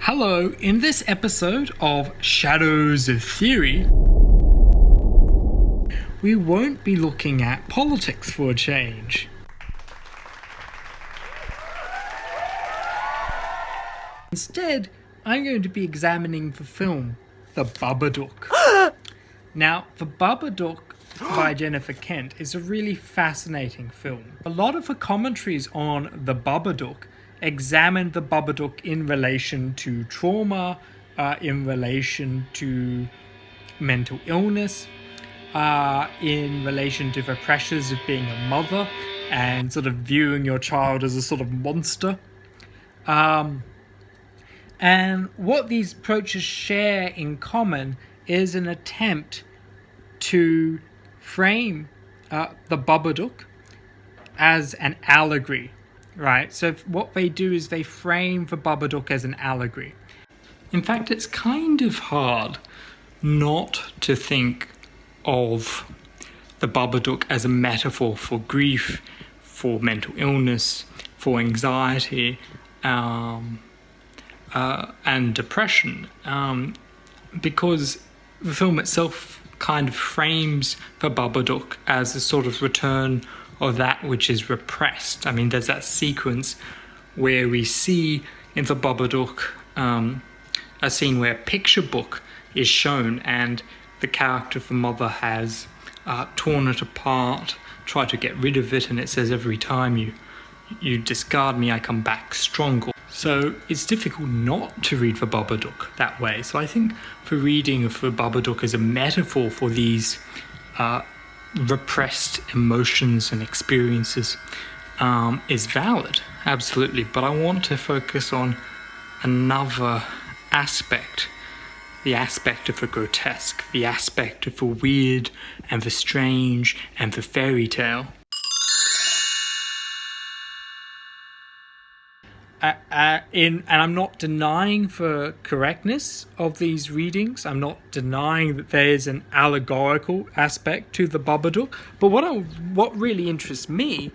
Hello, in this episode of Shadows of Theory, we won't be looking at politics for a change. Instead, I'm going to be examining the film, The Babadook. Now, The Babadook by Jennifer Kent is a really fascinating film. A lot of the commentaries on The Babadook examine the Babadook in relation to trauma, in relation to mental illness, in relation to the pressures of being a mother and sort of viewing your child as a sort of monster. And what these approaches share in common is an attempt to frame the Babadook as an allegory, right? So what they do is they frame the Babadook as an allegory. In fact, it's kind of hard not to think of the Babadook as a metaphor for grief, for mental illness, for anxiety, and depression, because the film itself kind of frames the Babadook as a sort of return of that which is repressed. I mean, there's that sequence where we see in the Babadook a scene where a picture book is shown and the character of the mother has torn it apart, tried to get rid of it, and it says, every time you discard me, I come back stronger. So it's difficult not to read the Babadook that way. So I think the reading of the Babadook as a metaphor for these repressed emotions and experiences is valid, absolutely. But I want to focus on another aspect, the aspect of the grotesque, the aspect of the weird and the strange and the fairy tale. And I'm not denying the correctness of these readings. I'm not denying that there's an allegorical aspect to the Babadook. But what really interests me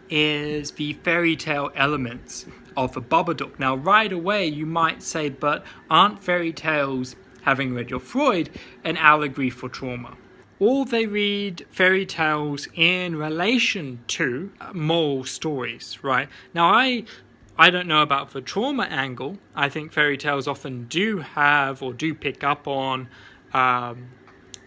is the fairy tale elements of the Babadook. Now, right away, you might say, but aren't fairy tales, having read your Freud, an allegory for trauma? Or they read fairy tales in relation to moral stories, right? Now, I don't know about the trauma angle. I think fairy tales often do have or do pick up on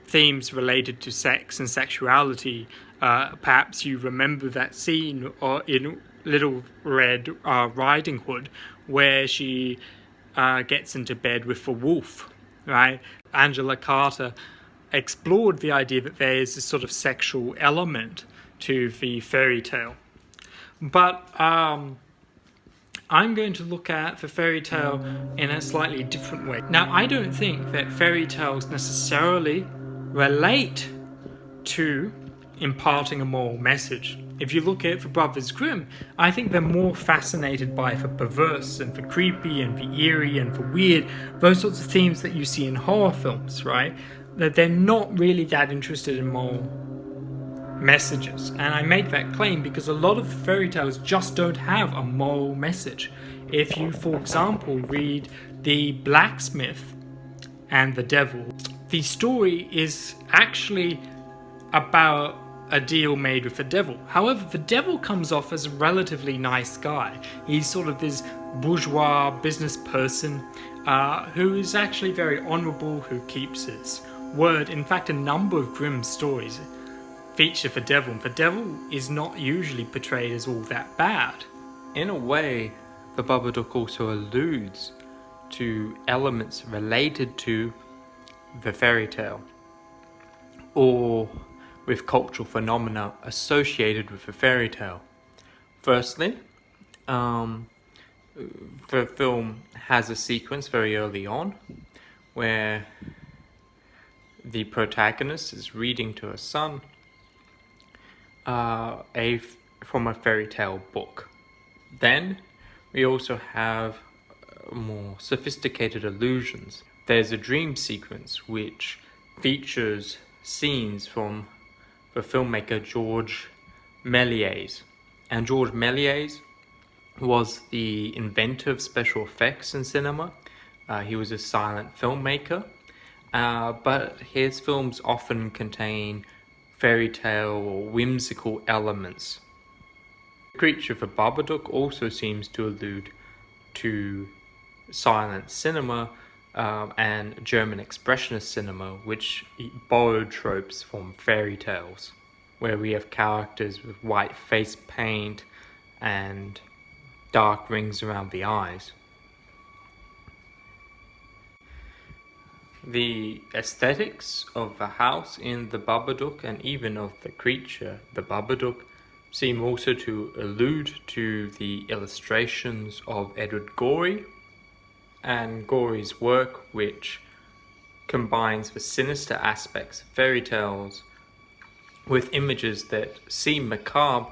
themes related to sex and sexuality. Perhaps you remember that scene in Little Red Riding Hood where she gets into bed with the wolf, right? Angela Carter explored the idea that there is this sort of sexual element to the fairy tale. But I'm going to look at the fairy tale in a slightly different way. Now, I don't think that fairy tales necessarily relate to imparting a moral message. If you look at the Brothers Grimm, I think they're more fascinated by the perverse and the creepy and the eerie and the weird, those sorts of themes that you see in horror films, right? That they're not really that interested in moral messages. And I make that claim because a lot of fairy tales just don't have a moral message. If you, for example, read The Blacksmith and the Devil, the story is actually about a deal made with the devil. However, the devil comes off as a relatively nice guy. He's sort of this bourgeois business person who is actually very honourable, who keeps his word. In fact, a number of Grimm stories feature the devil. The devil is not usually portrayed as all that bad. In a way, the Babadook also alludes to elements related to the fairy tale, or with cultural phenomena associated with the fairy tale. Firstly, the film has a sequence very early on where the protagonist is reading to her son from a fairy tale book. Then we also have more sophisticated allusions. There's a dream sequence which features scenes from the filmmaker George Méliès. And George Méliès was the inventor of special effects in cinema. He was a silent filmmaker, but his films often contain fairy tale or whimsical elements. The creature for Babadook also seems to allude to silent cinema and German expressionist cinema, which borrowed tropes from fairy tales, where we have characters with white face paint and dark rings around the eyes. The aesthetics of the house in the Babadook and even of the creature, the Babadook, seem also to allude to the illustrations of Edward Gorey and Gorey's work, which combines the sinister aspects of fairy tales with images that seem macabre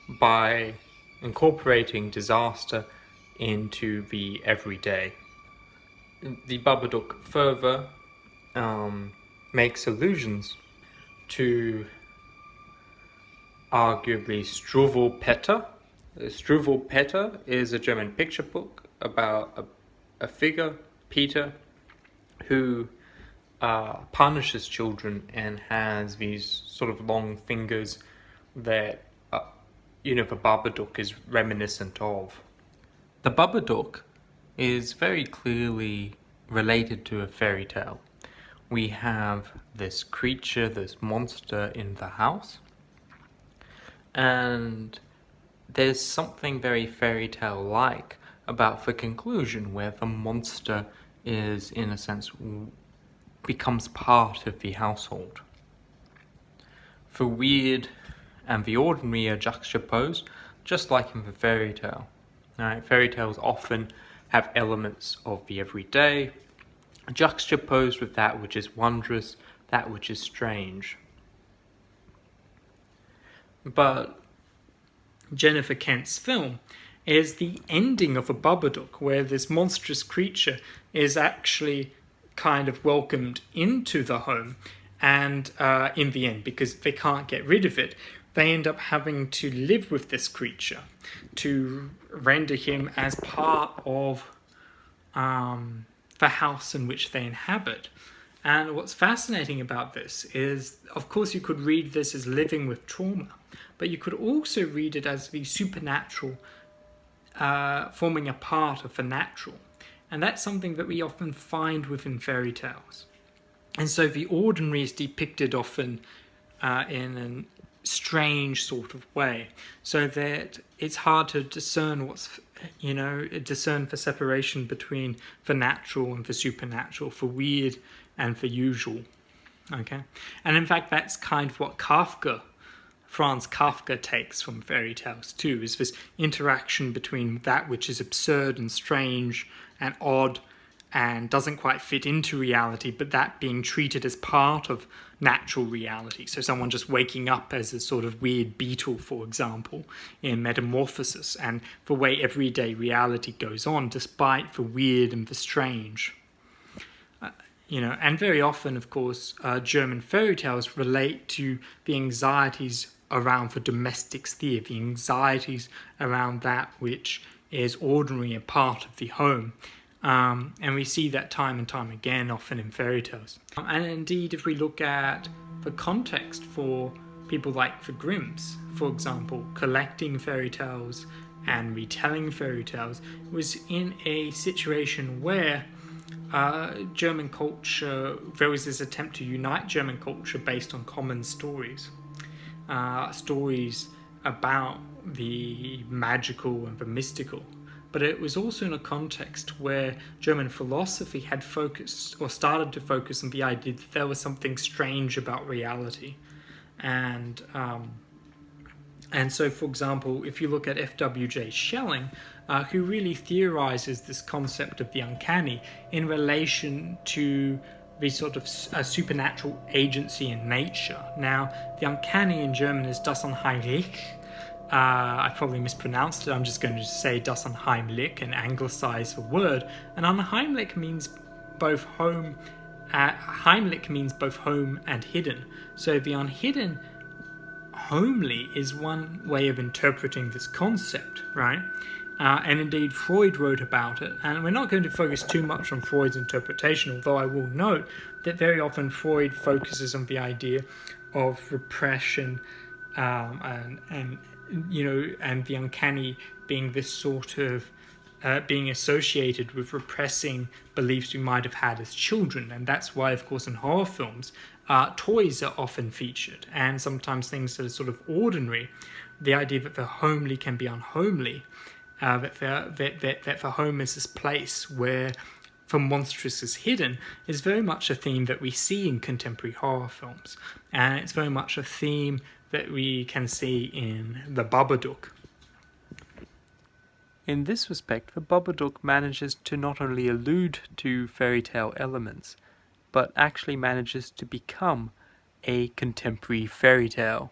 by incorporating disaster into the everyday. The Babadook further makes allusions to arguably Struwwelpeter. Struwwelpeter is a German picture book about a figure, Peter, who punishes children and has these sort of long fingers that the Babadook is reminiscent of. The Babadook is very clearly related to a fairy tale. We have this creature, this monster in the house, and there's something very fairy tale-like about the conclusion where the monster is, in a sense, becomes part of the household. The weird and the ordinary are juxtaposed, just like in the fairy tale. Right? Fairy tales often have elements of the everyday, juxtaposed with that which is wondrous, that which is strange. But Jennifer Kent's film is the ending of a Babadook, where this monstrous creature is actually kind of welcomed into the home, and in the end, because they can't get rid of it, they end up having to live with this creature to render him as part of the house in which they inhabit. And what's fascinating about this is, of course, you could read this as living with trauma, but you could also read it as the supernatural forming a part of the natural. And that's something that we often find within fairy tales. And so the ordinary is depicted often in a strange sort of way, so that it's hard to discern discern the separation between the natural and the supernatural, the weird and the usual. Okay, and in fact, that's kind of what Franz Kafka takes from fairy tales too, is this interaction between that which is absurd and strange and odd and doesn't quite fit into reality, but that being treated as part of natural reality. So someone just waking up as a sort of weird beetle, for example, in Metamorphosis, and the way everyday reality goes on despite the weird and the strange. And very often, of course, German fairy tales relate to the anxieties around the domestic sphere, the anxieties around that which is ordinary and part of the home. And we see that time and time again, often in fairy tales. And indeed, if we look at the context for people like the Grimms, for example, collecting fairy tales and retelling fairy tales, was in a situation where German culture, there was this attempt to unite German culture based on common stories. Stories about the magical and the mystical. But it was also in a context where German philosophy had focused, or started to focus, on the idea that there was something strange about reality. And so, for example, if you look at F.W.J. Schelling, who really theorizes this concept of the uncanny in relation to the sort of supernatural agency in nature. Now, the uncanny in German is das Unheimliche. I probably mispronounced it. I'm just going to say das Unheimlich and anglicize the word. And Unheimlich means both home. Heimlich means both home and hidden. So the unhidden, homely, is one way of interpreting this concept, right? and indeed Freud wrote about it. And we're not going to focus too much on Freud's interpretation, although I will note that very often Freud focuses on the idea of repression, and and the uncanny being this sort of being associated with repressing beliefs we might have had as children. And that's why, of course, in horror films, toys are often featured, and sometimes things that are sort of ordinary. The idea that the homely can be unhomely, that the home is this place where the monstrous is hidden, is very much a theme that we see in contemporary horror films. And it's very much a theme that we can see in the Babadook. In this respect, the Babadook manages to not only allude to fairy tale elements, but actually manages to become a contemporary fairy tale.